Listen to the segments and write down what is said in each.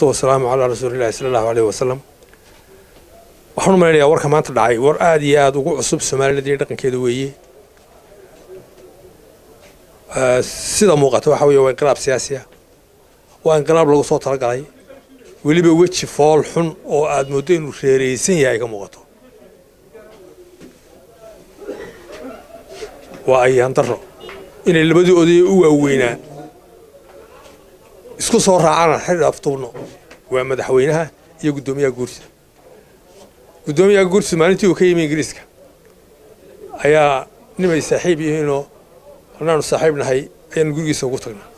والسلام على رسول الله صلى الله عليه وسلم waxaan u maleynayaa warka maanta dhacay war aad iyo aad ugu cusub Soomaaliyeed dhaqankeedu weeye sida muuqato waxa weeye waa inqilaab siyaasi ah waa inqilaab lagu soo talagalay waliba weji fool xun oo aad moodo inuu reereysan yahay ka muuqato waa ayaan daro inay labadii oday u waaweynaa isku soo raacana xiriir aftuubno waa madaxweynaha iyo gudoomiyaha guurtida gudoomiyaha guurtida maalintii uu ka yimid Ingiriiska ayaa nimay saaxiib yihiinoo annaanu saaxiib nahay ayaan gurigiisa ugu tagnaa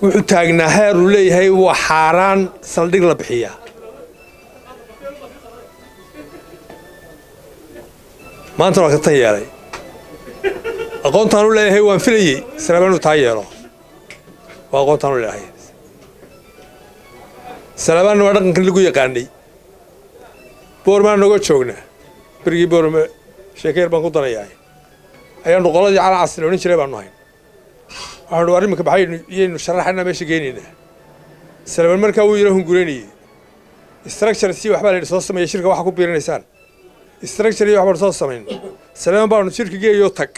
wuxuu taagnaa heer uu leeyahay waa xaaraan saldhig la bixiyaa maanta waa ka tan yeelay aqoontaan u leeyahay waan filayay salaam uu taa yeelo waa aqoontaan u leeyahay salaam waa dhaqanka lagu yaqaanay boormaan naga joognaa berigi boorma sheekeer baan ku darayaa ayaan qoladii cala casri oo jiray baan nahay waxaan arrimka baxay inaynu sharaxna meesha geeninaa salaam markaa uu yiraahdo gureynay structure si waxba la soo sameeyay shirka waxa ku biirinaysaan structure iyo waxba soo sameeyay salaam baan shirka geeyo tag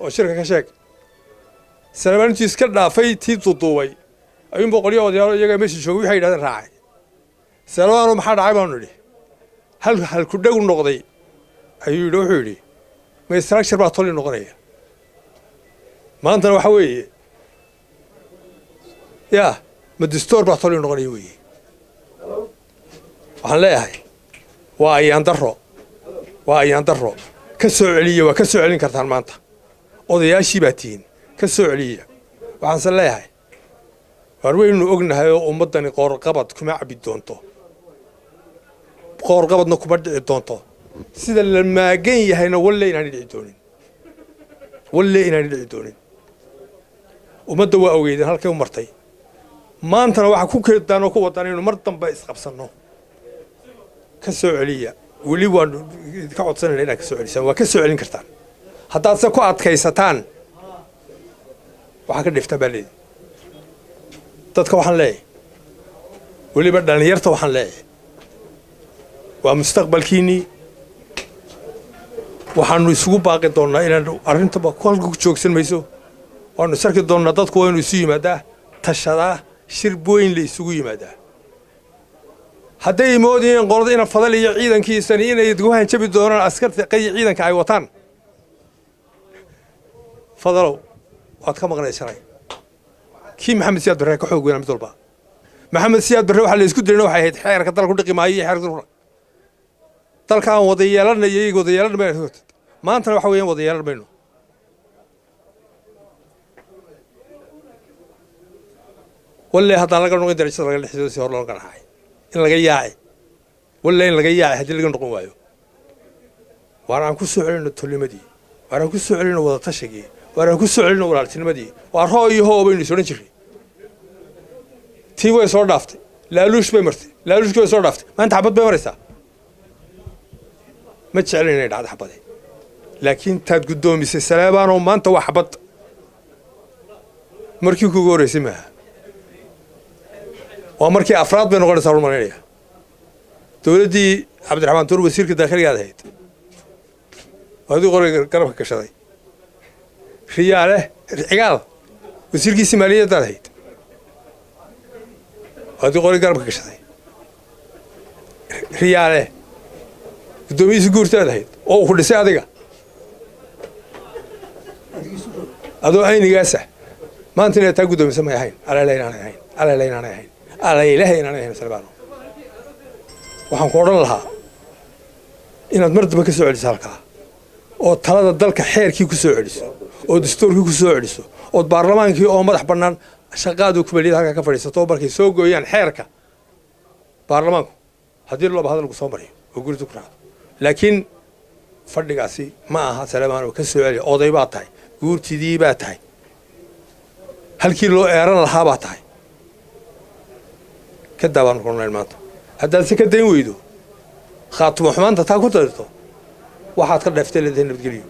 oo shirka ka sheeg salaam intii iska dhaafay tii duduubay ayuu boqoliyo odayaal iyaga meesha joogay waxay yiraahdeen raacay salaam maxaa dhacay baan nidhi hal ku dhaw noqday ayuu wuxuu yiri ma structure baa toli noqonaya maanta waxa weeye yaa ma dastuur baa toli noqonaya weeye waxaan leeyahay waa ayaan daro ka soo celiya waa ka soo celin kartaan maanta odayaashii baa tiin ka soo celiya waxaan san leeyahay war weynu ognahay oo ummadani qoorqabad kuma cabi doonto qoorqabadna kuma dhici doonto sida la maagan yahayna walle inaan dhici doonin ummadda waa ogeydeen halkay u martay maantana waxa ku keedaan oo ku wadaan inuu mar dambe isqabsanno ka soo celiya weli waan ka codsanayna inaad ka soo celisaan waa ka soo celin kartaan haddaad se ku adkaysataan waxaa ka dhifta baa leedi dadka waxaan leeyahay weliba dhalinyarta waxaan leeyahay waa mustaqbalkiinnii waxaanu isugu baaqi doonnaa inaan arrintaba halka ku joogsan mayso waanu sarki doonnaa dadku waa inuu isu yimaadaa tashadaa shir weyn la isugu yimaadaa hadday moodayeen qolada ina fadal iyo ciidankiisani inay guhan jabi doonaan askarta qay ciidanka ay wataan fadalow waad ka maqnaysanay kii maxamed siyaad barre ka xoog weyn mid walba maxamed siyaad barre waxa la isku diray waxay ahayd xeerka dalku dhaqi maayo xeerka dalkaan wada yeelanayay wada yeelanayay maanta waxa weeyaan wada yeelanayno walle hadda laga noqon darajada laga dhixdo si hor loo ganahay in laga yaacay walle in laga yaacay hadii laga noqon waayo waaraan ku soo celino tolimadii waaraan ku soo celino wada tashigii waaraan ku soo celino walaaltinimadii waa rooyo hoobaynu soo jiray tii way soo dhaaftay laaluush bay martay laaluushkii way soo dhaaftay maanta xabad bay maraysaa ma jeclin inay dhacdo xabad laakiin taad gudoomisay salaabaan oo maanta wax xabad markii ku gooreysay ma waa markii afraad bay noqonaysaa Soomaaliya dawladii Cabdiraxmaan Tuur wasiirka dakhliga ahayd wadii qoray garabka ka shaday riyaale cigaal wasiirkii Soomaaliyeed ahayd wadii qoray garabka ka shaday riyaale gudoomiyihiisa guurtada ahayd oo ku dhisay adiga adoo aynigaasa maanta inay taa gudoomiso ma ahayn ala ilaahay salbaano waxaan ku oran lahaa inaad mar dambe ka soo celiso halka oo talada dalka xeerkii ku soo celiso oo dastuurkii ku soo celiso oo baarlamaankii oo madax banaan shaqadu ku baliyay halka ka fadhiisato markay soo gooyaan xeerka baarlamaanku hadii loo baahdo lagu soo mariyo oo guriga ku raacdo laakiin fadhigaasi ma aha salaam oo ka soo celiyo oday baa tahay guurtidii baa tahay halkii loo eeran lahaa baa tahay ka daawan qornay maanta haddaad si ka dayn weydo khaatimo xumaanta taa ku tarto waxaad ka dhaftay leedahay nabadgelyo